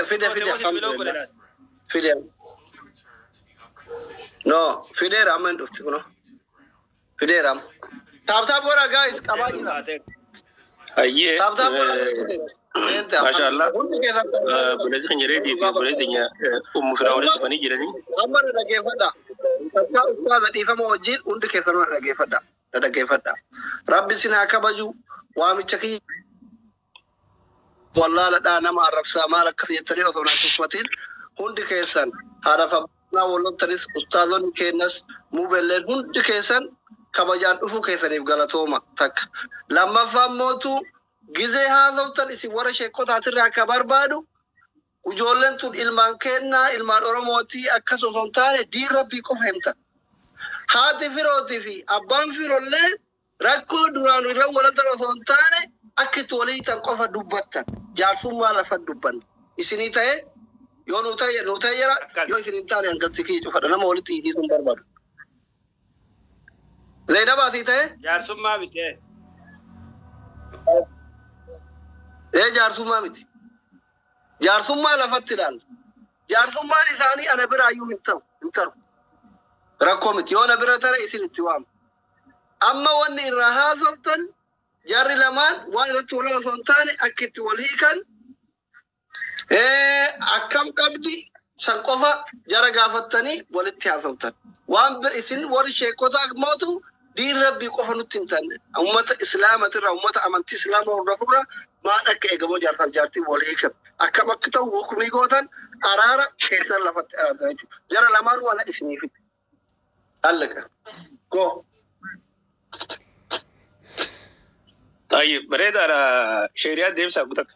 fide alhamdulillah fide no fide ramen dufti kuno fide ram tap gora guys kabaina aye tap gora ما شاء الله بلاد خنجريدي في بلادنا فراولة سفني جراني أمر لقي فدا هذا دي فما وجيل وند كثرنا لقي فدا ربي سنا كبجو وامشكي والله لا أنا ما أعرف سامارك كثير تريو ثمنا تفوتين وند كيسان هذا فما ولو تريس أستاذون كينس مبلغ وند كيسان كبجان أفو كيسان يبغى توما تك لما فهمتوا جزء هذا وترى ورا شيء كذا ترى كبار بادو وجولن تود إلمان كنا إلمان أورموتي أكاسو سنتانة دي ربي كفهمتا هذا فيروتي في أبان فيرولة ركو دوران رو ولا ترى سنتانة أكيد ولي تنقف دبتة جالسون ما لف دبن إسني تاي يو نوتاي يرا يو إسني تاني أنكتكي فدنا ما ولي تيجي سنبر بادو زينا باتي تاي جالسون ما بيته جارسوما متي جارسوما لفتلال جارسوما لثاني أنا برا يوم انتر ركومت يونا برا ترى يصير التوام أما واني رهازلتن جاري لمان وان رتولا سنتاني أكيد وليكن أكم قبدي سنقفا جرى قافتني ولتيازلتن وان برئيسين ورشي كوتاك موتو دي ربي كوفنو تنتن أمة إسلام ترى أمة أمانتي إسلام ورفورة ما أك إجابو جارتي وليكن أكم أكتو وكمي قوتن أرارا كيسر لفت جرى لمان ولا إسمي في ألك كو طيب بريد على شريعة ديم سابتك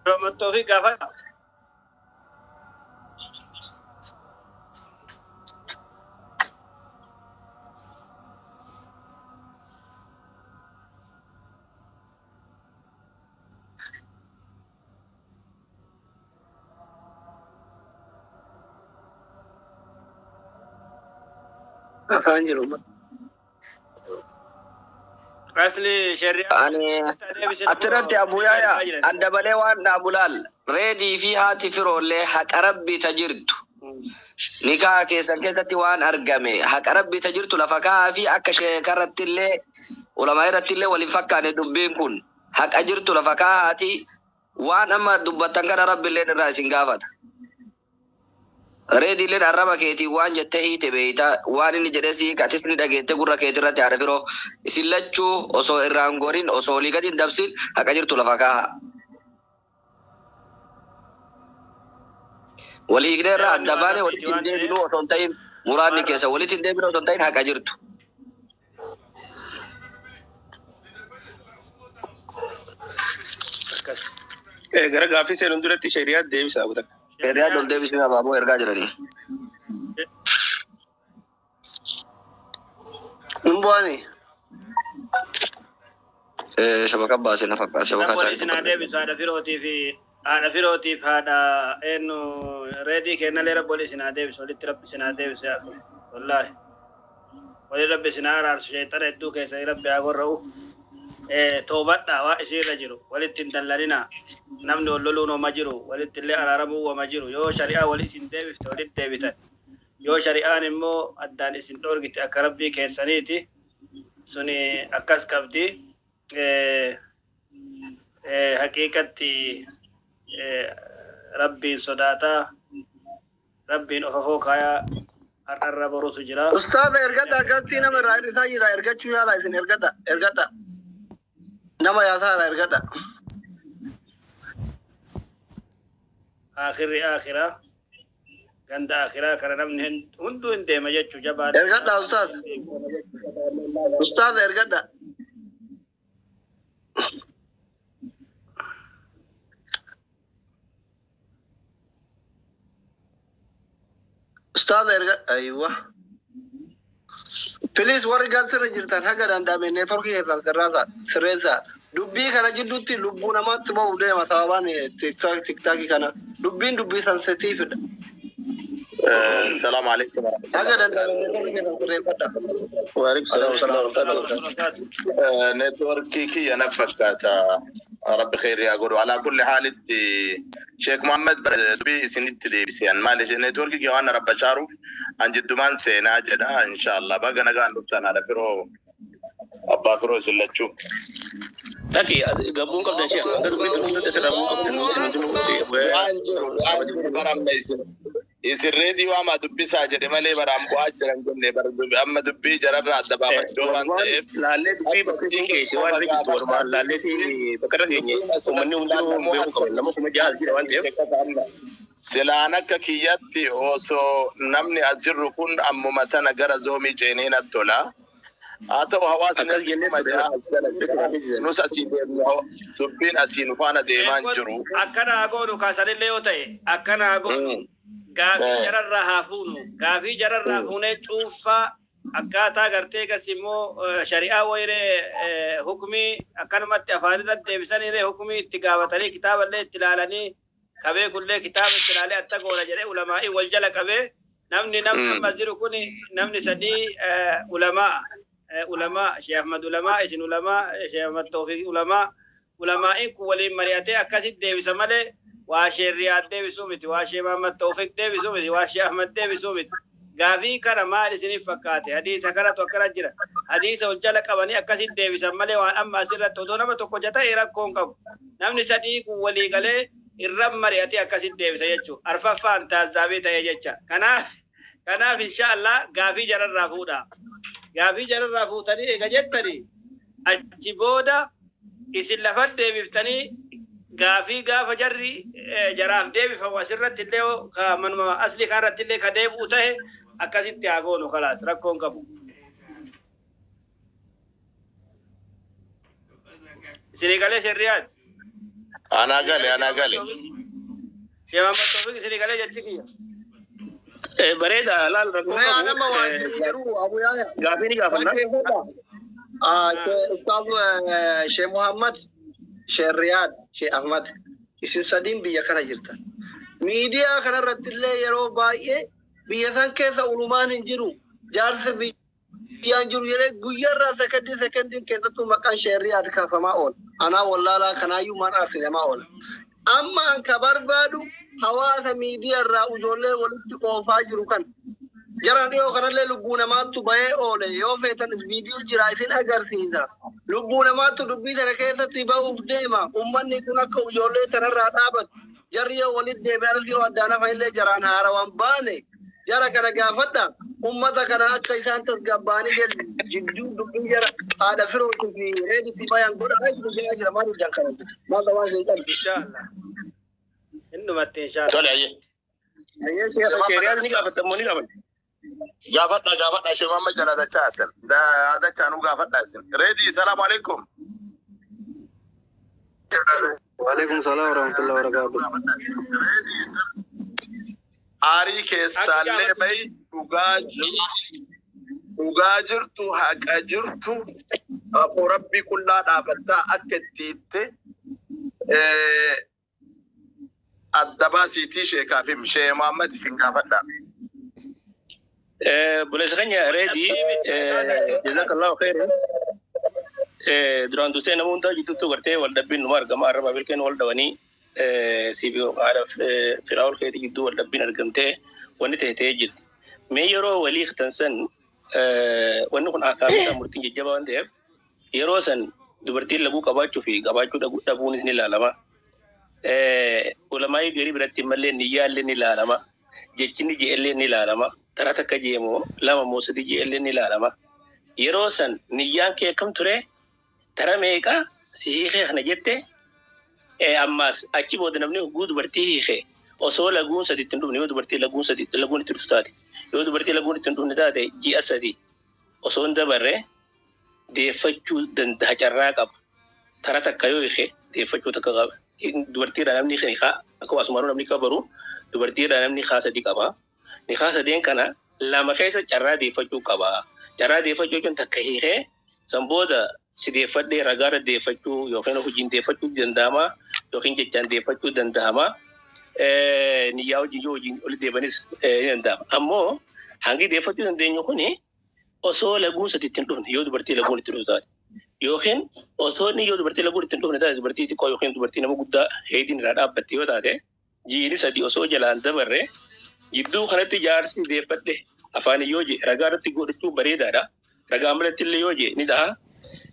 التوفيق كافة أفانجلهم أصلي شريعة أنا أترد أبو يايا عند بلوان أبولال ريدي فيها تفرو له حق ربي تجرد نكاح كيسان كيساتي وان أرقامي حق ربي تجرد لفكاها في أكش كرت الله ولما يرت الله ولفكا ندبين كن حق أجرد لفكاها تي وان أما دبتان كان ربي اللي نراسين قافت ريدي لين أربعة كيتي وان جتهي تبيتا وان اللي جلسي كاتسني دقيقة قرر كيتي راتي عرفيرو إسلاتشو أصو إرانغورين أصو ليكادين دبسين هكاجر تلفاكاها ولي يقدر الدبانة ولي تندي بلو أصنتين مراني كيسا ولي تندي بلو أصنتين هكاجرتو غير غافي سيرندورة شريعة ديم سابتك شريعة دول ديبس بنا بابو إرقا جراني نبواني شبكة باسي نفقا شبكة نبواني ديبس هذا فيروتي في هذا إنه ريدي كنا لرب بولي سنا ديبس ولي ترب سنا ديبس يا أخي والله ولي رب سنا رأس شيطان يدوك يا ربي أقول رأو توبتنا وإسير رجلو ولي تندلنا نمنو اللولو مجرو ولي تلي أرارمو ومجرو يو شريعة ولي سندبف تولي ديبتا يو شريعة نمو أداني سندور جت أكربي كيسانيتي سوني أكاس كبدي حقيقتي ربي صداتا ربي نففو كايا الرب روس جرا أستاذ إرجع كاتينا من رأي رثاي رأي إرجع شو يا رأي إرجع نما يا ثار إرجع آخرة عند آخرة كنا من هندو إنت ما جت شو جبار إرجع أستاذ إرجع أستاذ إرجع أيوة بليز ورقة سرجرتان هكذا عندما نفرق يتال كراسة سريزا دبي كنا جدوتي لبونا ما تبغى وده ما ثوابان تيك تاك كنا دبي سنسيتيف السلام عليكم ورحمة الله. وعليكم السلام ورحمة الله وبركاته. نتوركي كي أنا فكرت رب خير يقول على كل حال شيخ محمد بي سنت دي بسيان معلش نتوركي كي أنا رب شارف عن جدمان سينا جدا إن شاء الله بقى أنا قاعد نفتن على فرو أبا فرو سلتشو. لكن قبل قبل شيخ أنت تقول تسرب يصير ريدي وما دبي ساجد مالي برام بواجر عندنا برضو أما دبي جرر راد دبابة جوان تيف لا لا دبي بكرين كيس وان ريك تور ما لا لا تي بكرين يس ومني ونجو بيوكم لما كم جاهز كده وان تيف سلانك كياتي أوسو نمني أزر كون أم متنا جرزومي جنين الدولا atau hawa sanar gini maja nusa sibir dubbin asinu fana de manjuru akana agonu kasare leotai akana agonu gafi jararra hafunu gafi jararra hune chufa akata garte kasimo sharia waire hukmi akana matti afani radde bisanire hukmi ittigawatani kitaballe tilalani kabe kulle kitab tilale attagola jere ulama wal jala kabe namni maziru kuni namni sadi ulama علماء شيخ أحمد علماء إسن علماء شيخ أحمد توفيق علماء كولين مرياتي أكاسيد ديفي سمالي واشي الرياض ديفي سومتي واشي محمد توفيق ديفي سومتي واشي أحمد ديفي سومتي غافي كان ما لسني فكاتي حديث كانت وكرا جرا حديث وجلك أبني أكاسيد ديفي سمالي وان أما سيرت تودونا ما تكوجتا إيراك كونكم نمني سدي كولي غالي إرم مرياتي أكاسيد ديفي سيجو أرفا فان تازابي تيجيتشا كان إن شاء الله غافي جرر رافودا غافي جرر رافوتني إجتني أجيبودا إسل لفت بفتني غافي غاف جري جراف ديبي فواسرت الليو كمن أصلي كارت اللي كديب وته أكاسيت تياغونو خلاص ركون كبو سيريغالي سيريان أنا قالي شيخ محمد توفيق سيريغالي جتشكيا بريدة لال ركون أنا ما واجهرو أبو يايا غافيني غافنا أستاذ شيخ محمد شيخ رياض شيخ أحمد isin sadin biya kana jirta media kana radille yaro baaye biya san keessa ulumaan jiru jaarsa biya jiru yare guyarra sakandin keessa tu maqan shari'at ka fama on ana wallala kana yu man afilama on amma an ka barbadu hawaasa media ra ujolle walitti oofaa jiru kan jaran yo kana le lubuna matu baye ole yo fetan video jira isin agarsiisa lubuna matu dubbi tara keessa tiba ufdeema ummanni kun akka ujolle tanarra dhaabat jarriyo walid deebarsi wadana fayle jaran harawan baane jara kana gaafadha ummata kana akka isaan tasgabbaani gel jiddu dubbi jara ada firooti fi reedi fi bayan goda ay dubbi jara mari jankara ma dawa sey tan inshallah innu matte inshallah tole aye شيريان نيجا فتموني غافن غافدنا شي محمد جنا دا تاسل دا كانوا غافدنا سن ريدي السلام عليكم وعليكم السلام ورحمة الله وبركاته آري كيسالي بي وغاجرتو هاجرتو أبو ربي كلها دابتا أكتيت الدباسي تيشي كافي مشي محمد غافدنا بلسخنيا ريدي جزاك الله خيرا durant Hussein Amunta jitu garte walda bin Umar Gamar Babilken walda wani CBO araf Firaul khayti jitu walda bin argamte wani tehjid meyro wali khtansan wani kun akabisa murtin jaba wande yero san dubarti lagu qabachu fi qabachu dagu ni lalama ulamai gari biratti malle niyalle ni lalama jechini je elle ni lalama tarata kajemo lama mosadi je elle ni lalama yero san niyan ke kam ture ترى سيخي خنا جتة أماس أكيد بدنا بني وجود برتيه خي أصول لجون سدي تندو بني وجود برتيه لجون سدي لجون ترستادي وجود برتيه لجون تندو نداده جي أسدي أصول ده برة ديفتشو دن هجراك أب ترى تكايو خي ديفتشو تكاغ برتيه رانم ني خي خا أكو أسمارو نمني كبرو برتيه رانم ني خا سدي كبا ني خا سدي كنا لما خيسة جرا ديفتشو كبا جرا ديفتشو جون تكاي خي سامبودا si defadde ragara defaccu yo feno hujin defaccu dandama yo hinje can defaccu dandama niyyaa hojii hojiin oli deebanis ni danda'ama. Ammoo hangi deeffachuu dandeenyu kuni osoo laguun sadi ittiin dhufne yoo dubartii laguun itti dhufu taate. Yookiin osoo inni yoo dubartii laguun ittiin dhufne taate dubartii xiqqoo yookiin dubartii nama guddaa heediin irraa dhaabbatte yoo taate jiini sadi osoo jalaan dabarre jidduu kanatti jaarsi deeffadhe afaan yoo je ragaa irratti godhachuu bareedaadha. Ragaa malatti illee yoo je ni dhaha.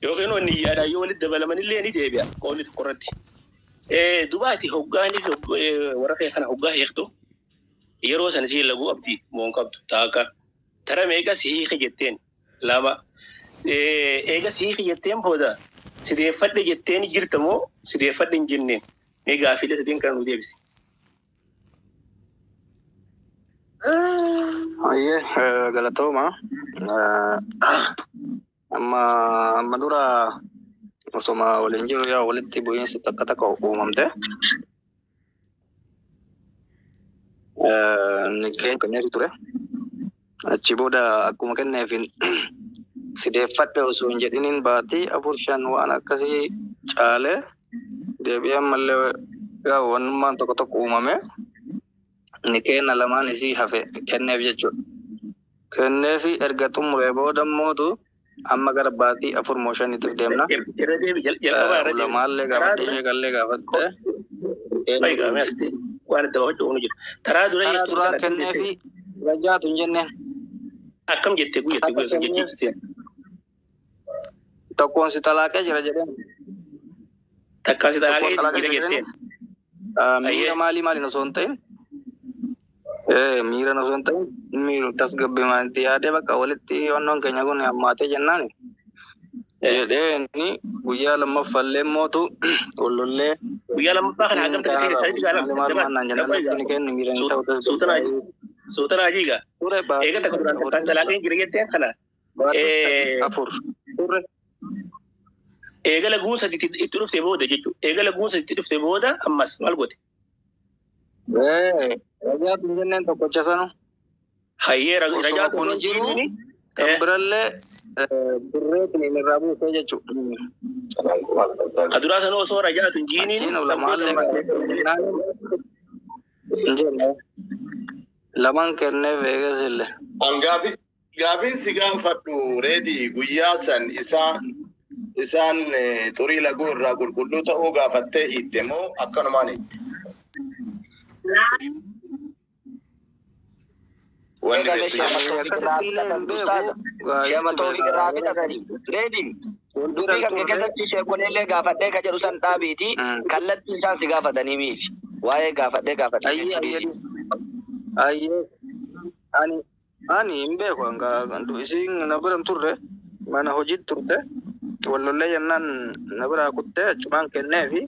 Yookiin wanni niyyaadhaan yoo walitti dabalaman illee ni deebi'a qoolli tokkorratti. Dubaati hoggaanii warra kee kana hoggaa heektu yeroo sana si laguu abdii moon qabdu taaka tara meeqa si hiike jetteen lama eega si hiike jetteen booda sideeffadhe jetteen jirta moo sideeffadhe hin jenneen mee gaaffilee sadeen kana nu deebisi. Ayyee galatooma amma dura osoma waliin jiru yaa walitti bu'iinsi takka uumamte ni kenneefi ture achi booda akkuma kenneefin sideeffadhe osoo hin jedhiniin baatii 4-5 waan akkasii caale deebi'ee ammallee yaa wannummaan tokko uumame ni kenna lamaan isii hafe kenneef jechuudha. Kenneefi erga xumuree booda mootu amma gara baatii 4-5 deemna. Ulamaallee gaafadhe gallee gaafadhe. Taraa duraa kenneefi rajaatu hin jenneen. Akkam jettee guyyattee tokkoon si talaaqee jira jedheen. Takkaan si talaaqee jira jetteen. Miira maaliin osoo hin ta'in. Miira osoo hin ta'in miiru tasgabbiimaanitti yaadee bakka walitti wannoon keenya kun hammaatee jennaan. Jedheeni guyyaa lammaffallee mootu ollollee. Guyyaa lammaffaa kana hangam Suutan ajiiga. Eega takka duraan takkaan talaaqeen jira jetteen kana. Afur. Eega laguun sadi itti dhufte booda jechuudha. Eega laguun sadi itti dhufte booda ammas maal goote? Rajaatu hin jenneen tokkocha sanu. Hayyee rajaatu kun jiru kan birallee birreetiin hin irraa buusee jechuudha. Aduraa sanoo osoo rajaatu hin jiiniin. Lamaan kenneef eegas illee. Gaafiin si gaafadhu reedii guyyaa san isaan xurii laguu irraa qulqulluu ta'uu gaafattee hiitte moo akkanumaan hiitte? Ani hin beeku handu isiin na biran turre mana hojii turte wallollee jennaan na biraa kuttee achumaan kenneefi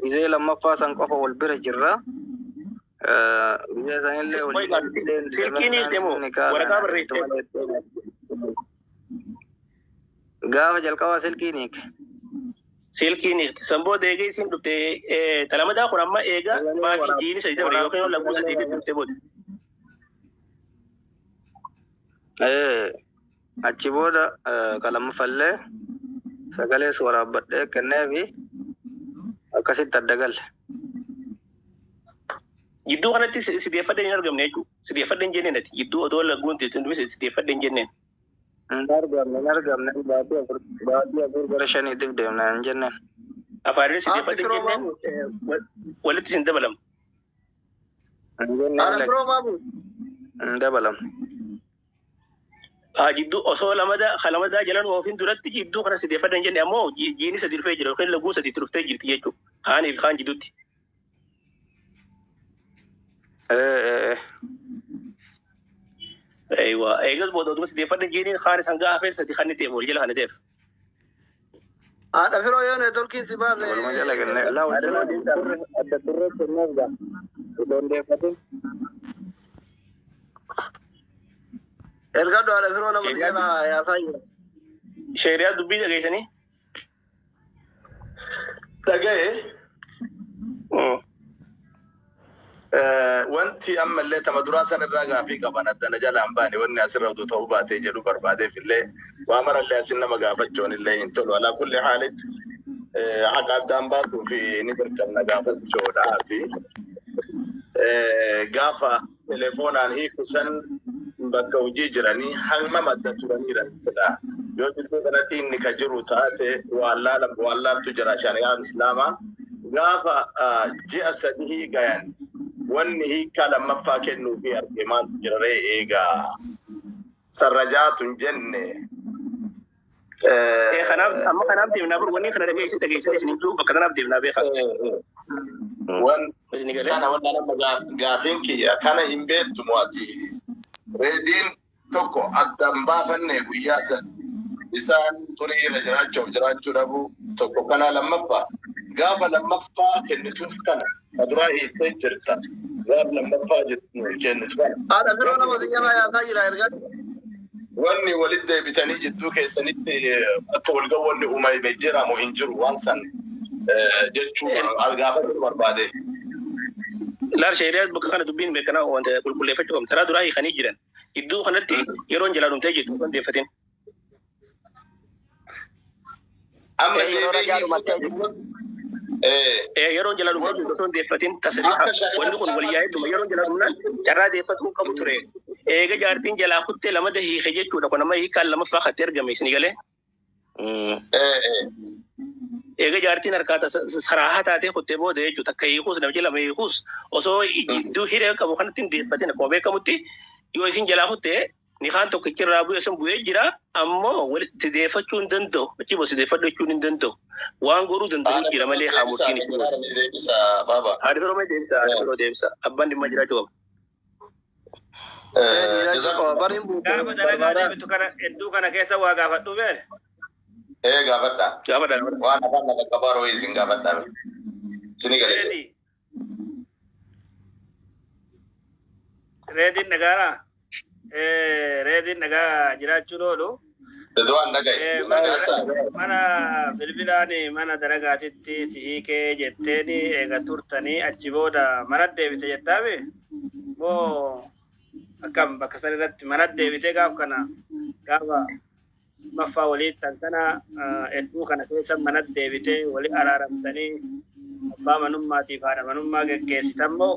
izee lammaffaa san qofa wal bira jirra. Biyya sanillee silkiin hiite moo waraqaa barreessite? Gaafa jalqabaa silkiin hiike. Silkiin hiikte. San booda eega isin dhufte talamadaa kun amma eega baatii jiini sadi dabre yookiin lagguu sadii dhufte booda. Achi booda kalammafallee sagalees waraabbadhee kenneefi akkasitti adda galle. Jidduu kanatti sideeffadheen hin argamne jechuudha. Sideeffadheen jenneen ati jidduu otoo lagguun teessuun sideeffadheen jenneen. Hin argamne baatii afur gara 5 deemna hin jenneen. Afaaniin sideeffadheen jenneen walitti sin dabalamu. Hin dabalamu. Jidduu osoo lamadaa jalan ofiin duratti jidduu kana sideeffadheen jenne ammoo jiini sadi dhufee jira yookiin lagguun sadi dhuftee jirti jechuudha. Haaniif kaan jidduutti. Aywa, eegas booda oduu sideeffadheen jiiniin kaan isaan gaafa sadi kan ta'e wal jala kana ta'eef. Haadha firoo yoo neetworkiin si baase. Walumaa jala kennee adda turree kenneef gaa. Dondeeffatin. Erga haadha firoo nama jala yaasaa jira. Sheeriyaa dubbii dhageessanii? Dhaga'e. Wanti ammallee tama duraa sanarraa gaafii qaban addana jalaan baane wanni asirra utuu ta'uu baatee jedhu barbaadeef illee waa marallee asin nama gaafachuun illee hin tolu. Alaa kulli haalitti haqa addaan baasuu fi ni birqanna gaafachuudhaa fi gaafa telefoonaan hiiku san bakka hojii jiranii hamma madda turaniiran sila yoo jidduu kanatti inni ka jiru taate wallaaltu jira shari'aan islaamaa gaafa ji'a sadii gayan wanni hiikaa lammaffaa kennuu fi argamaan jiraree eegaa sarrajaatun jenne kanaaf deemnaa bur wanni kana dhageessanii isin jiru bakka kanaaf deemnaa beekaa. Kana wanta nama gaafin kiyya kana hin beektu mo'ati. Reediin tokko addaan baafanne guyyaa san isaan turii irra jiraachuu dhabu tokko kana lammaffaa gaafa lammaffaa kennituuf kana kaduraa hiittee jirta gaafa lammaffaa kennitu kana. Haadha biroo nama xiyyamaa yaasaa jira ergan. Wanni walitti deebitanii jidduu keessanitti akka walgawwanni uumame jira moo hin jiru waan san jechuu gaafachuu barbaade. Laar shayriyaat bakka kana dubbiin beekanaa wanta qulqulleeffachuu qabna. Taraa duraa hiikanii jiran. Iddoo kanatti yeroon jalaa dhumtee jirtu kan deeffatin. Amma yeroon jalaa dhumtee jirtu osoo hin deeffatin tasriixa. Wanni kun wal yaa'eetuma yeroon jalaa dhumnaan carraa deeffatuu qabu ture. Eega jaartiin jalaa kuttee lamada hiike jechuudha. Kun amma hiikaan lamaffaa katti argame isin galee. Eega jaartiin harkaata saraahaa taatee kuttee booda jechuudha. Akka hiikuus nama jala hiikuus osoo iddoo hiree qabu kanatti hin deeffatin akkuma beekamutti yoo isin jalaa kuttee nikaan tokkichi irraa bu'ee san bu'ee jira ammoo walitti deeffachuu hin danda'u. Achi bosi deeffadhu jechuun hin danda'u. Waan godhuu danda'u jira malee haamurtiin hin jiru. Haadha biroo mee deebisa? Haadha biroo deebisa. Abbaan dhimma jiraachuu qaba. Gaafa dalagaa deebitu kana hedduu kana keessa waa gaafadhu beele. Gaafadha. Gaafadha. Waan afaan nama qabaaroo isin gaafadha. Sini galese. Reediin dhagaaraa? Reediin dhagaa jiraachuun oolu. Waan dhagaye. Mana bilbilaan mana dalagaatitti si hiikee jetteeni eega turtanii achi booda mana deebite jettaabe moo akkam bakka san irratti mana deebitee gaafa maffaa walii tan kana hedduu kana keessa mana deebitee walii araaramtanii abbaa manummaatiif haadha manummaa geggeessitan moo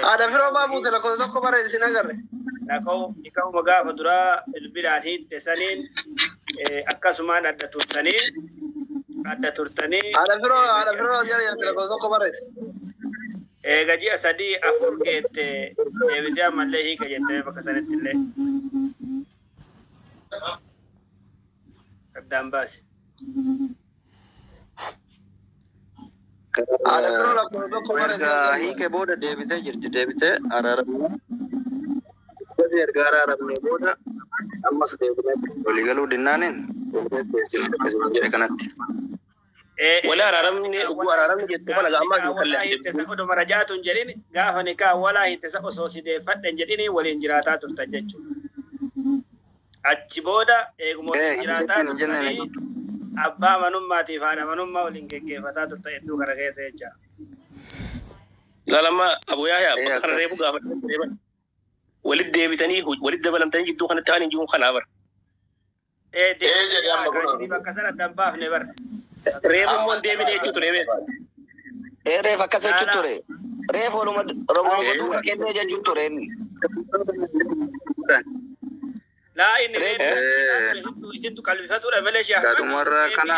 haadha firoo baabuu lakkoofsa tokko bareedina agarre. Ika'uma gaafa duraa bilbilaan hiitte saniin akkasumaan adda turtanii. Haadha firoo lakkoofsa tokko bareede. Eega ji'a 3-4 geette deebitee ammallee hiika jettee bakka sanitti illee. Addaan baase. Haadha firoo lakkoofsa tokko bareede. Hiike booda deebitee jirti deebitee araaramuu. Basi erga araaramnee booda ammas deebinee walii galuu dinnaaniin jedhe kanatti. Wala araaramni ugu araaramni jettu kana amma wala hiittesa oduma rajaatuun jedhin gaafa nikaa wala hiittesa osoo si deeffadhen jedhini waliin jiraataa turtan jechuudha. Achi booda eeguma waliin jiraataa turtanii abbaa manummaatiif haadha manummaa waliin geggeeffataa turtan hedduu kana keessa jecha. Lalama Abu Yahya bakka kana reefu gaafadhe. Walitti deebitanii walitti dabalamtanii jidduu kanatti ta'an hin jiru kanaa bara. Deebiin bakka sana addaan baafne bara. Reefu immoo deebinee jechuutu reebee. Reef akkas jechuun ture. Reef waluma duuba kennee jechuun ture inni. Laa inni isittu qalbifatudha malee shi Gaadhumarra kana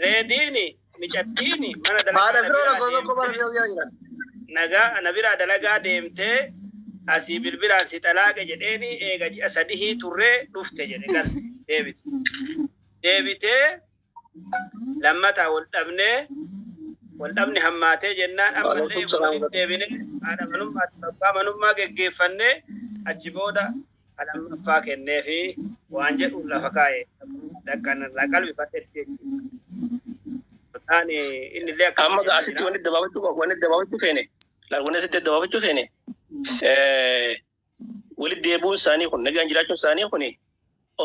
reediini micattiini mana Haadha firoo lakkoofsa tokko bareede. nagaa nabiraa dalagaa deemtee asii bilbilaan si xalaaqe jedheeni eega ji'a 3 turree dhufte jedhe galte deebitee lammata wal dhabne hammaatee jennaan ammallee waliin deebine haadha manummaatti abbaa manummaa geggeeffannee achi booda alammaffaa kennee fi waan jedhu lafa kaa'e dakkan irraa qalbifadhetti jechuudha. Inni illee akka amma asitti wanti dabaabachuu feene wanti asitti dabaabachuu feene walitti deebuun isaanii kun nagaan jiraachuun isaanii kun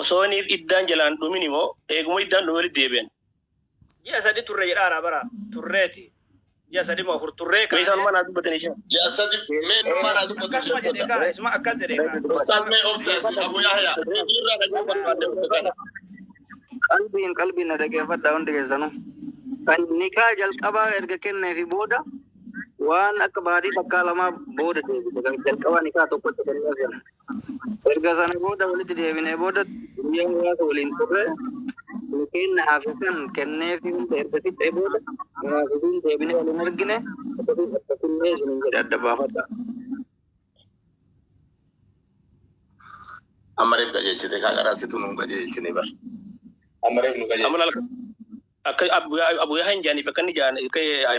osooniif iddaan jalaan dhumin immoo eeguma iddaan dhume walitti deebi'an. Ji'a 3 turre jedhaara bara turreeti. Ji'a 3 moo 4 turree kan isaan mana dubbatanii jiran. Ji'a 3 mee mana dubbatanii jiran. Isuma akkas jedhee Ustaz mee obsees Abu Yahya irraa dhaguu barbaade kana. Qalbiin na dhaggeeffadha hundi keessanuu. Kan nikaa jalqabaa erga kenneefi booda waan akka baatii takkaa lamaa booda deebite jalqaba nikaa tokkotti kennee erga sana booda walitti deebinee booda guyyaa muraasa waliin turre kenna hafisan kennee fi hunda erga fixee booda hafisin deebinee waliin argine akkasumas isin jedhe adda baafadha. Amareef qajeelchite kaa qaraasitu nuun qajeelchine bar. Amareef nu qajeelchite. Akka abu yahan jaaniif akka inni jaan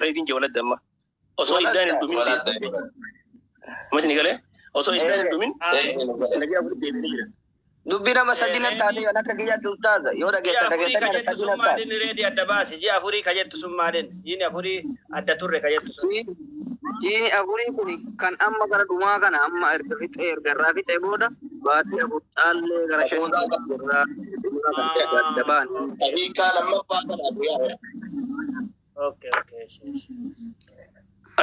reetiin jee waladda osoo iddaan hin dhumin masni galee osoo iddaan hin dhumin nagee afurii deebinee jira. Dubbii nama sadina taate yoo akka kiyyaatti ustaaza yoo dhageessa kajettu sun maalin reedi adda baasi ji'a afurii kajettu sun maalin jiini afurii adda turre kajettu sun. Jiini afurii kun kan amma gara dhumaa kana amma erga fixee erga irraa fixee booda baatii afur caallee gara shanii irraa adda baan. Hiikaa lammaffaa kana guyyaa. Okay.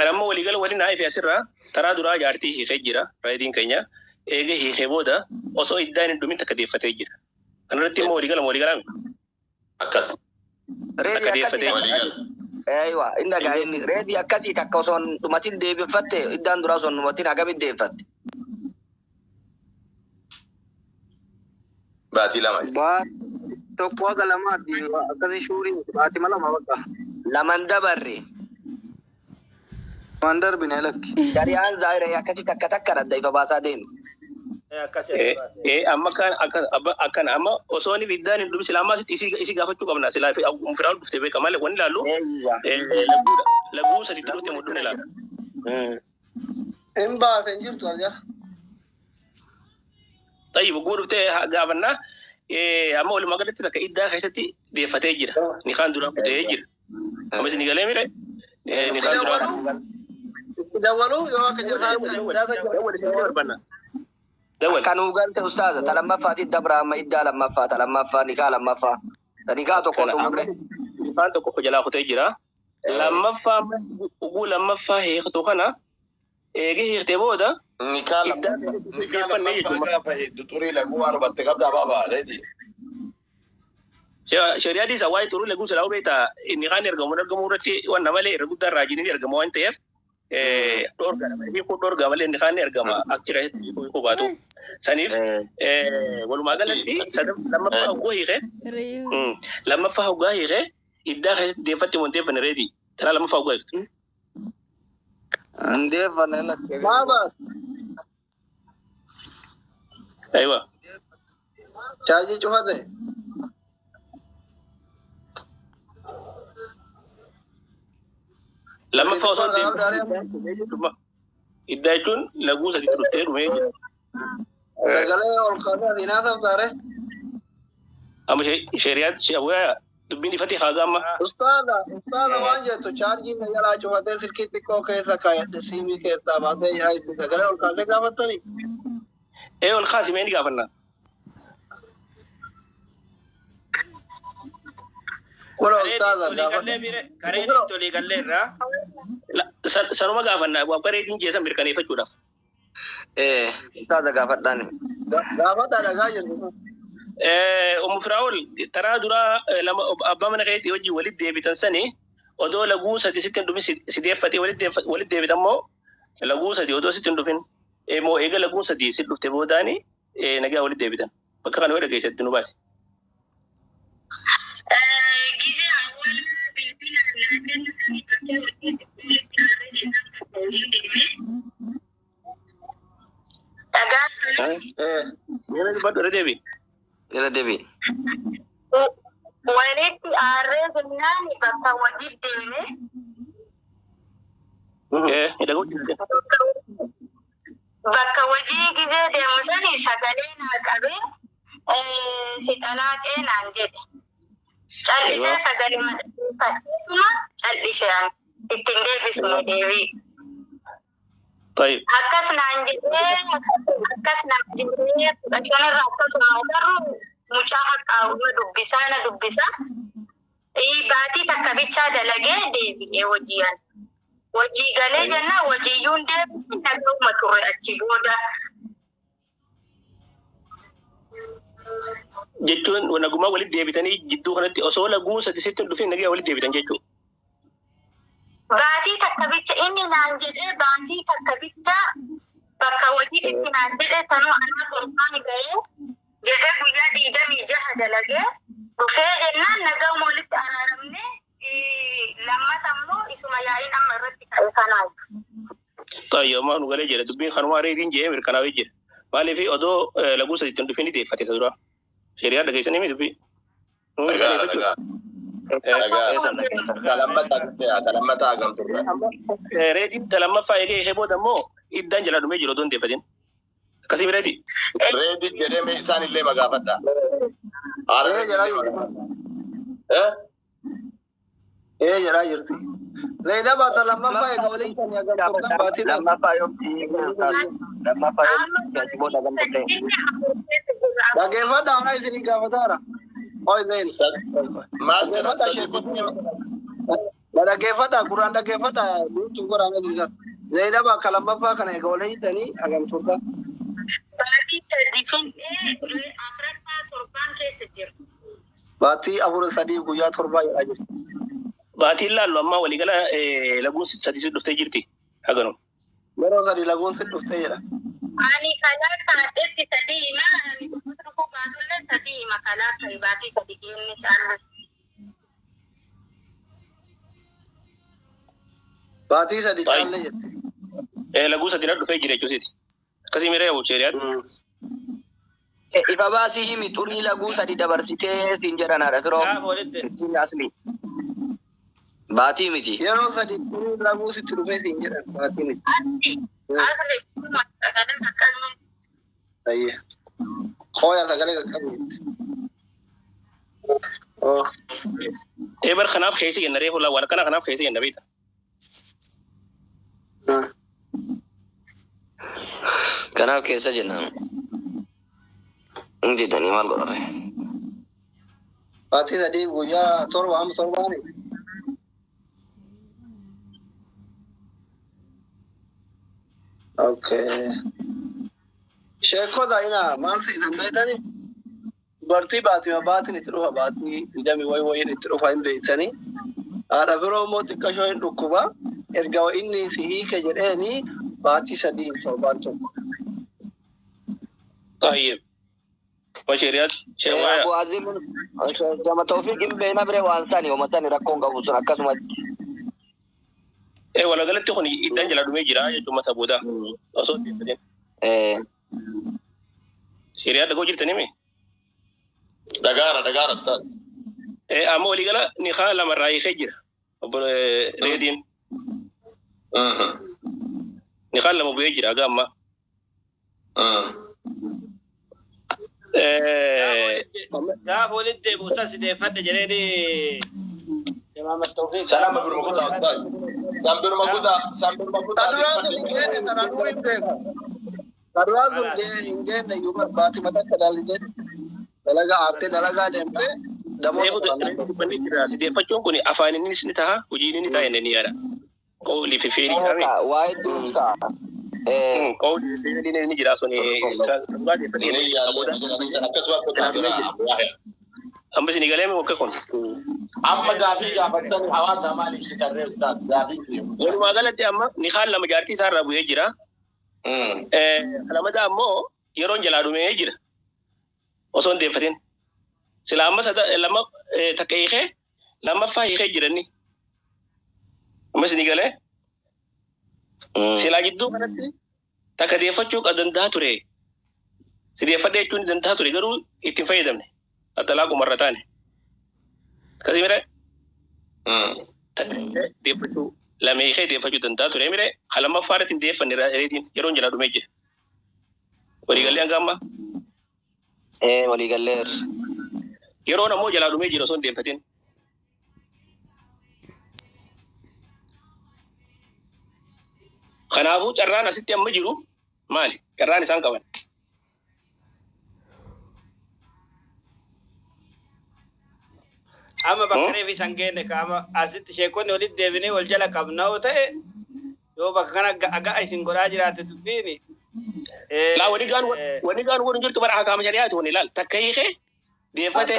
Anammoo waliigala waliin haa ife asirraa taraa duraa jaartii hiikee jira reediin keenya. Eegee hiikee booda osoo iddaan hin dhumin takka deeffatee jira. Kanarratti immoo waliigalaan akkas. Reedi akkasii. Eeywa inni dhagaa inni reedi akkasii takka osoo hin dhumatin deebifatte iddaan duraa osoo hin dhumatin hagamitti deebifatte. Baatii lama. Tokko haga lamaatti akkasii shuurii baatii lama bakka. Laman dabarre. Waan darbine lakki. Gariyaan zaayiree akkasii takka takka radda ifa baasaa deemu. amma kan amma osoo ni iddaan hin dhumin silaamaa isi gaafachuu qabna silaa firaa dhuftee beeka malee wanni ilaallu laguu sadiitti dhufte mudhuun ilaala. Hin baasen jirtu asya. Tayyib guu dhuftee gaafannaa amma walumaa galatti takka iddaa keessatti deeffatee jira. Ni kaan duraan kutee jira. Ammas ni galee mire. Ni kaan duraan. Dawalu yoo akka jirtaan Kanuu galte ustaaza talammaffaatiin dabra amma iddaa lammaffaa talammaffaa nikaa lammaffaa nikaa tokko dhumure. Nikaan tokko jalaa kutee jira. Lammaffaa uguu lammaffaa hiiktu kana eegee hiiktee booda. Nikaa lammaffaa gaafa hedduu xurii laguu arbatte qabdaa baabaadheeti. Shariyaa diisa waa'ee xuruu laguu silaa beektaa nikaan ergamu irratti waan malee irra guddaa irraa jiniin ergamu waan ta'eef. Dhorga malee inni kaan ergama achira hubaatu saniif walumaa galatti lammaffaa hoggaa hiikee lammaffaa hoggaa hiikee iddaa keessatti deeffatti moo deeffanne reeti taraa lammaffaa hoggaa hiikte. Deeffanne lakkee. Aywa. Chaarjii cufate. Lammaffaa osoo deemu iddaa jechuun laguu sadiitti dhuftee dhumee jira. Sagalee ol kaasee diinaa sabsaare. Amma shariyaatti dubbiin ifatti haagaa amma. Ustaada waan jettu chaarjii na jalaa cufatee silkii xiqqoo keessa kaayadhe siimii keessaa baasee yaa'ii sagalee ol kaasee gaafattanii. Ol kaasime ni gaafannaa. Kula ustaada kareetiin tolii galleerraa. Sanuma gaafannaa qareetiin jeesan mirkaneeffachuudhaaf. Ustaaza gaafadhaani. Gaafadhaa dhagaa jirtu. Firaa'ol taraa duraa abbaa mana keetti hojii walitti deebitan sani odoo laguu sadi sitti hin dhufin si deeffatee walitti deebitan moo laguu sadi odoo sitti hin dhufin moo eega laguu sadi si dhufte boodaani nagaa walitti deebitan bakka kana wada keessatti nu baase. Walitti aarree jennaan bakka wajjin deeme. Bakka wajjii gizee deemu sani sagalee naa qabee si xalaaqee naan jedhe. Callisee sagalee madaqeeffatuma callisee ittiin deebisne deebii. Akkas naan jedhee fudhachanirraa akkasuma agarru mucaa haqqaa'uma na dubbisa. Baatii takka bichaa dalagee deebi'ee hojii'an. Hojii galee jennaan hojiiyyuun deebi'ee nagahuma turre achi booda. Jechuun nagumaa walitti deebitanii jidduu kanatti osoo laguu sadi sitti hin dhufin nagaa walitti deebitan jechuudha. Baatii takka takkabicha inni naan jedhee baankii takkabicha bakka hojii itti naan jedhee tanuu anaa torbaan ga'ee jedhee guyyaa 26 dalagee dhufee jennaan nagaan walitti araaramne lammata immoo isuma yaa'iin amma irratti ka'e kanaa. Tayyama nu galee jira dubbiin kanuma reediin jee mirkanaa'ee jira. Maaliif odoo laguu sadiitti hin dhufin deeffate dura. Shariyaa dhageessanii mi dubbii? Kalammata agamturre. Reediin lammaffaa eegee ishee booda immoo iddaan jala dhumee jiru otoo hin deeffatin. Akkasii reedi. Reedi jedhee isaan illee magaafadha. Jaraa jirti. Zainaba ta lammaffaa eega walii isaanii agamturtan baatiin. Lammaffaa yoomti booda agamturte. Dhageeffadha anaa isinii gaafataara. Oi Zain. Dhageeffadha kuraan dhageeffadha duutu goraame dirga. Zainaba ka lammaffaa kana eega walii isaanii agamturtan. Baatii sadii fin'ee afuraffaa torbaan keessa jira. Baatii afur sadii guyyaa torbaa jedhaa jirti. Baatiin laallu amma waliigala laguun sadii dhuftee jirti. Haganum. Yeroo sadii laguun dhuftee jedha. Ani kalaa taa'etti sadii hima ani dhufu baatullee sadii hima kalaa ta'e baatii sadii inni caalaa. Baatii sadii caallee jette. Laguu sadii dhufee jira jechuusiiti. Akkasii miree hawwachuu yaadu. Ifa baasii himi xurii laguu sadii dabarsitee siin jedhanaadha firoo. Siin asli. Baatii miti. Yeroo sadii xurii laguu sitti dhufee siin jedhan baatii miti. Asli sagalee kakkalme. Ayye. Hooyaa sagalee kakkalme. Bar kanaaf keessa kenna reefu waan akkana kanaaf keessa kenna beekta. Kanaaf keessa jennaan. Inti tani maal godhare? Baatii sadii guyyaa torba amma torbaani. Okay. Sheekota ina maal siisan beektani? Dubartii baatiin itti dhufa baatii hidhami wayiin itti dhufa hin beektani. Haadha firoo immoo xiqqashoo hin dhukkuba. Erga inni si hiike jedheeni baatii sadii torbaan tokko. Tayyib. Washiriyat shewaya. Abu Azim jama Tawfiq beena bire waan tani o matani rakkoon qabu sun akkasumatti. Wala galatti kun iddaan jala dhumee jira jechuun mata booda osoo deemtanii. Shariyaa dhagoo jirtanii mi? Dhagaara ustaad. Amma walii gala ni haa lamarraa hiikee jira. Reediin. Ni haa lama bu'ee jira aga amma. Gaafa walitti deebi'uusaa sideeffadhe jedheeni Imaam Tawfiq. Salaam birmakutaa ustaad. Sambirmakutaa. Kaduraa sun hin geenne iyyuu baatii mataa dhalli dalagaa aartee dalagaa deemtee sideeffachuun kun afaan innis ni ta'a hojiin ni ta'a inni yaada. Qawli fi feerii kami. Waa hedduu ta'a. Qawli fi feerii ni jira suni. Amma isin galee mi wakka kun. Amma gaafii gaafatanii hawaasa maal ibsitarree ustaas gaafii. Walumaa galatti amma ni haan lama jaartii isaa irraa bu'ee jira. Lamada ammoo yeroon jalaa dhumee jira. Osoo hin deeffatin. Sila amma lama takka hiikee lammaffaa hiikee jiranni. Amma isin galee. Silaa gidduu kanatti takka deeffachuu danda'a ture. Si deeffadhee jechuun danda'a ture garuu ittiin fayyadamne. Atalaa kumarra taane. Akkasii mire. Deeffachuu lama hiikee deeffachuu danda'a ture mire lammaffaa irratti hin deeffanne reediin yeroon jalaa dhumee jira. Waliigallee hanga amma. Waliigalleer. Yeroon ammoo jalaa dhumee jira osoo hin deeffatin. Kanaafuu carraan asitti amma jiru maali? Carraan isaan qaban. Amma bakka reefi san geenne kaama asitti sheekonni walitti deebinee wal jala qabna yoo ta'e yoo bakka kana agaa isin godhaa jiraate dubbiini. Laa wani gaan wani jirtu bara hakaama shari'aati wani laal takka hiikee deeffate.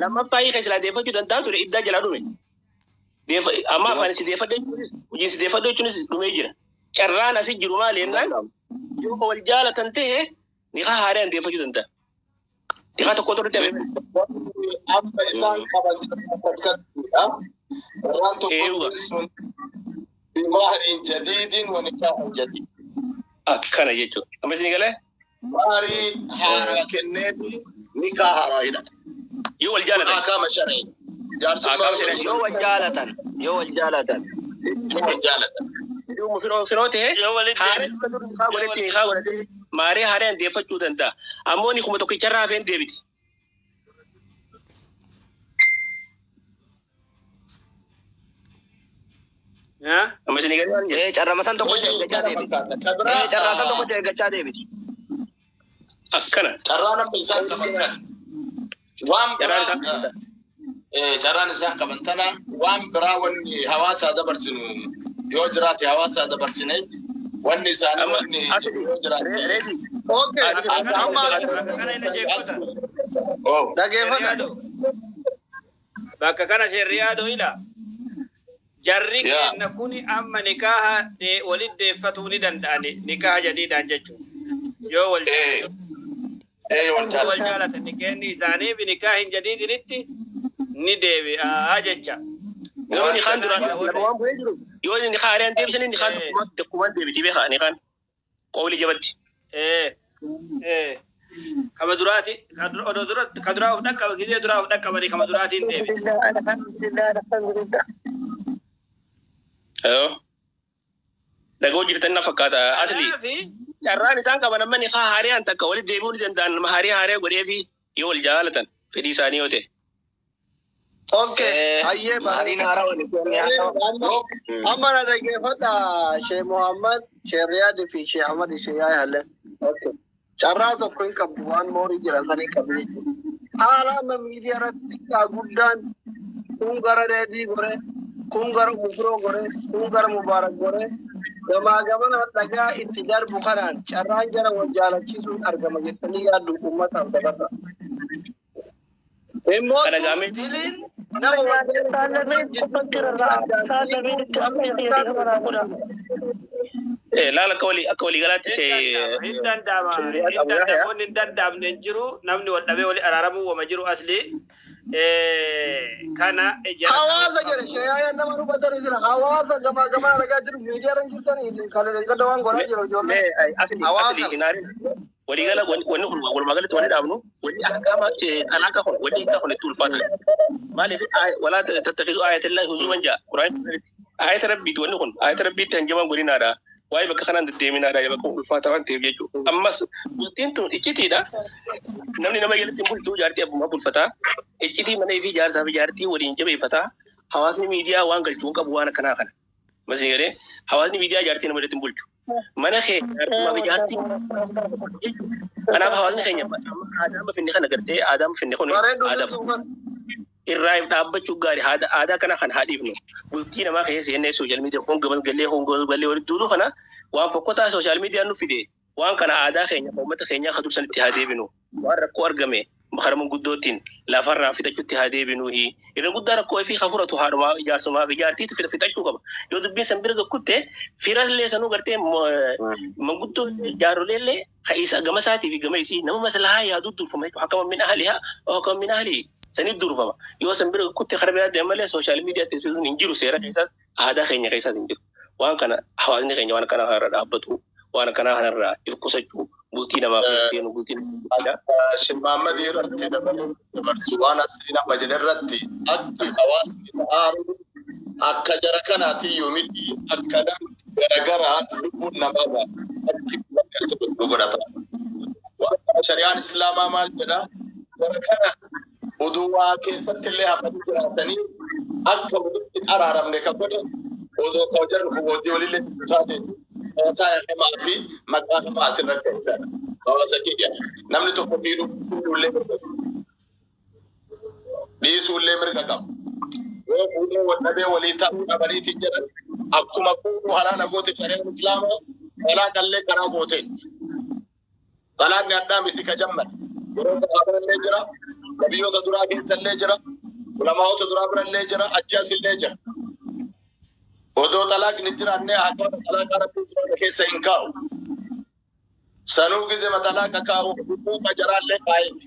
Lammaffaa hiikee silaa deeffachuu danda'a ture iddaa jalaa dhume. amma afaan si deeffadhu jechuunis dhumee jira. Carraan asii jiru maali jennaan yoo wal jaalatan ta'e niqaa haaraan deeffachuu danda'a. Niqaa tokko turte amma isaan qaban fakkattuudhaaf warraan tokko sun bimaarin jadiidin wa nikaahin jadiid. Akkana jechuudha. Amma isin galee? Maarii haaraa kenneeti nikaa haaraa hidhata. Yoo wal jaalatan. Akaama sharee. Yoo wal jaalatan. Yoo wal jaalatan. Yoo firoo ta'e haaraan maarii haaraan deeffachuu danda'a. Ammoo ni kuma tokkicharraa hafeen deebiti. Amma isin galee? Carramasan tokko eeggachaa deebiti. Carraasan tokko eeggachaa deebiti. Akkana. Carraan amma isaan qaban kan waan biraa carraan isaan qaban tana waan biraa wanni hawaasaa dabarsinu yoo jiraate hawaasaa dabarsineet wanni isaanii wanni yoo jiraate. Okay. Amma dhageeffadha. Bakka kana shari'aatu ila. Jarri kenna kuni amma nikaaha waliin deeffatuu ni danda'ani nikaaha jadiidhaan jechuudha. Yoo wal jaalatan nikeenni isaanii fi nikaahin jadiidinitti ni deebi'a jecha. Yoo ni kan duraan yoo ni haaraan deebisanii ni kan tokkummaan deebiti beekaa ni kan qawli jabatti. Kama duraati ka duraa of dhaqqaba gizee duraa of dhaqqabanii kama duraatiin deebiti. Dhagoo jirtan na fakkaata asli. Carraan isaan qaban amma ni haaraan takka walitti deebi'uu ni danda'an haaree godhee fi yoo wal jaalatan fedhii isaanii yoo ta'e. Okay. Ayyee Maariin haaraa walitti. amma na dhageeffadha Sheikh Muhammad, Sheikh Riyad fi Sheikh Ahmad Sheikh Yahya. Okay. Carraa tokko hin qabdu waan moorii jira san hin qabne. Haala amma miidiyaa irratti xiqqaa guddaan kun gara reedii gore, kun gara mufroo gore, kun gara mubaarak gore. Gamaa gamana dhagaa itti darbu kanaan carraan jara wal jaalachiisuun argama jettanii yaaddu uummataaf dabarra. Immoo diliin nama laala akka walii galaatti hin danda'amne hin jiru namni wal dhabee wali araaramuu wama jiru asli kana hawaasa jedhe sheeyyaa nama nu badani jira hawaasa gamaa ragaa jiru miidiyaa ran jirtanii kan gada waan godhaa jiru ijoollee hawaasa walii gala wanni kun walumaa galatti wanni dhaabnu wanni akkama talaaka kun wanni akka kun itti ulfaatan maaliif walaa tattaqisu ayatillahi huzuman jaa quraan ayata rabbiiti wanni kun ayata rabbiitti hanjaman godinaadha waa'ee bakka kanaan deddeeminaadha bakka ulfaataa waan ta'eef jechuudha ammas bultiin tun iccitiidha namni nama jalatti bulchuu jaartii abbummaa bulfataa iccitii mana fi jaarsaa fi jaartii waliin jabeeffataa hawaasni miidiyaa waan galchuun qabu waan akkanaa kana masii galee hawaasni miidiyaa jaartii nama jalatti bulchu mana kee jaartummaa fi jaartii kanaaf hawaasni keenya aadaa finne kana gartee aadaa finne kun aadaa irraa dhaabbachuu gaarii aadaa kana kan haadhiifnu bultii namaa keessa seennee sooshaal miidiyaa hongamas gallee walitti duuduu kana waan fokkotaa sooshaal miidiyaan nu fide waan kana aadaa keenya uummata keenyaa kan dursan itti haa deebinu waan rakkoo argame makaramuun guddootiin lafarraa fixachuutti haa deebinu irra guddaa rakkoo fi hafuratu haadhumaa ijaarsumaa fi jaartiitu fixachuu qaba yoo dubbiin san bira gakkutte firallee sanuu gartee manguddoo jaaroleellee isa gama isaatii fi gama isii nama maslahaa yaaduu durfama jechuudha akkama min ahlihaa akkama min ahlii sanit durfama yoo san bira gakkutte karabee addee malee sooshaal miidiyaatti sun hin jiru seera keessaas aadaa keenya keessaas hin jiru waan kana hawaasni keenya waan kana irra dhaabbatu waan kana irraa qusachuu bultii namaaf seenu bultii namaaf Shimmaammadii irratti dabarsu waan asii nama jedhe irratti akka hawaasni ta'aaru akka jara kanaatii yoomiti akka namni garagaraa lubbuun namaadha akka godhata. Shari'aan Islaamaa maal jedha jara kana oduu waa keessatti illee hafanii jiraatanii akka walitti araaramne kan godhe odoo koo jarru fugoodii walillee taateeti. Saya hemaa fi maqaa hemaa asirratti argama. Hawaasa kiyya namni tokko fiidhuullee dhiisuullee mirga qaba. Yoo fuudhee waldhabee walii ta'uu dhabaniitiin jedhan akkuma fuudhuu halaala goote shari'aan Islaamaa dhalaa qallee karaa gooteetti. Dhalaanni addaa miti ka jammata. Yeroo sahaabaallee jira, nabiyyoota duraa keessallee jira, ulamaa'ota duraa birallee jira, achi asillee jira. ودو طلاق نجراني حقا طلاق ربي كيسا إنكاو سنوغي زي ما طلاق كاو حقوق جران لي قائد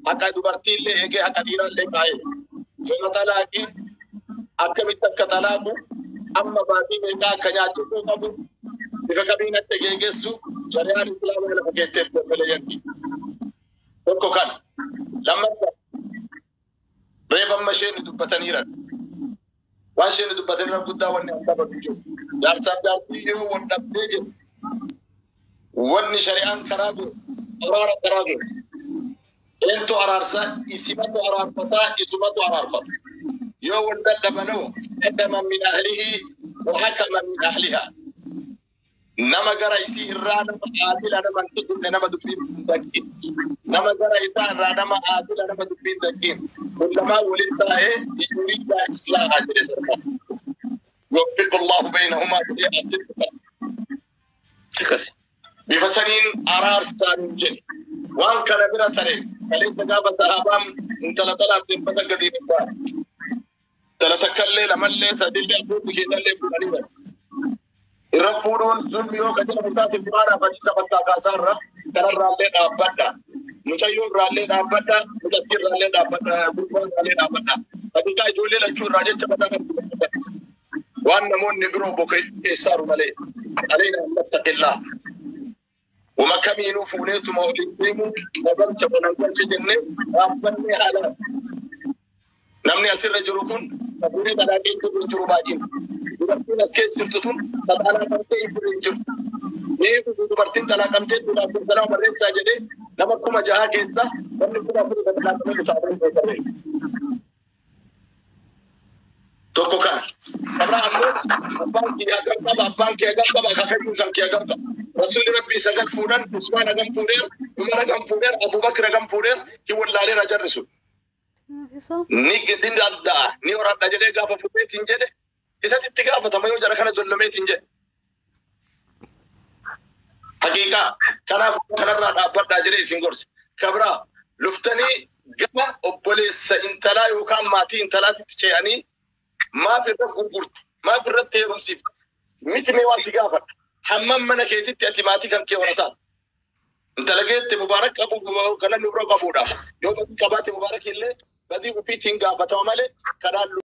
حقا دبرتي لي إيجي حقا ديران لي قائد يوم طلاقي حقا متك طلاقو أما باتي ميكا كنياتو قبو إذا كبينة تجيجسو شريعة الإسلام أنا فكيتت بفلياني وكو كان لما ريفا مشين دبتنيرا واشين دبتنيرا قد واني أنتبه بجو يارسان جارتيه ونبتيجي واني شريعان كراغو أرارا كراغو انتو أرارسا إسمتو أرارفتا إسمتو أرارفتا يو وندد بنو حكما من أهله وحكما من أهلها نما جرى يسي الرانا عادل أنا من تقول نما دفين دقين نما جرى يسا الرانا ما عادل أنا ما دفين دقين كلما ولدت يريد إصلاح جسرها يوفق الله بينهما بفسنين أرار سانجن وان كان بنا تري فليس جابت أبام انت لا طلعت من بدن قديم تلا تكلي لما ليس دلي أبوك كنا اللي فلاني الرفورون ظلم يوم كجنا بتاعت الجمارة فجيسا بتاع كاسارة كنا رالين أبدا مشايو رالين أبدا مجدير رالين أبدا بروان رالين أبدا فديكا جولي لجور راجع شبابا وان نمون نبرو بوكي إسارو ملي علينا أن نتق الله وما كم ينوفونيت مولدين نبل شبنا نقول سجنة أبني حالا نمني أسر رجلكم تقولي بلاقين كبير تروباجين dubartiin as keessa jirtu talaakamtee ifuun jirtu. Mee dubartiin talaakamtee dubartiin sana barreessaa jedhee nama kuma jaha keessa wanni kuma afur talaakamee mutaaban beekame. Tokko kana. Kabra ammoo abbaan kee hagam qaba abbaan kee hagam qaba akaakayyuun kan kee hagam qaba. Rasuulli Rabbii sagal fuudhan Usmaan hagam fuudheer Umar hagam fuudheer Abubakar hagam fuudheer ki wallaalee rajarri sun. Ni gidin addaa ni horadha jedhee gaafa fuudheetiin jedhe. إذا تتجاه فتما يوجد كنا زلمات إنجا حقيقة كنا راد أبدا جري سينغورس كبرا لفتني جمع أبوليس إنتلا يوكان ماتي إنتلا تتشياني ما في رب غرغرت ما في رب تيرم سيف ميت ميواسي قافت حمام من كيتي تأتي ماتي كم كي ورطان انت لقيت مبارك أبو كنا نبرو قبودا يوم كبات مبارك اللي بدي وفي تينغا فتوامله كنا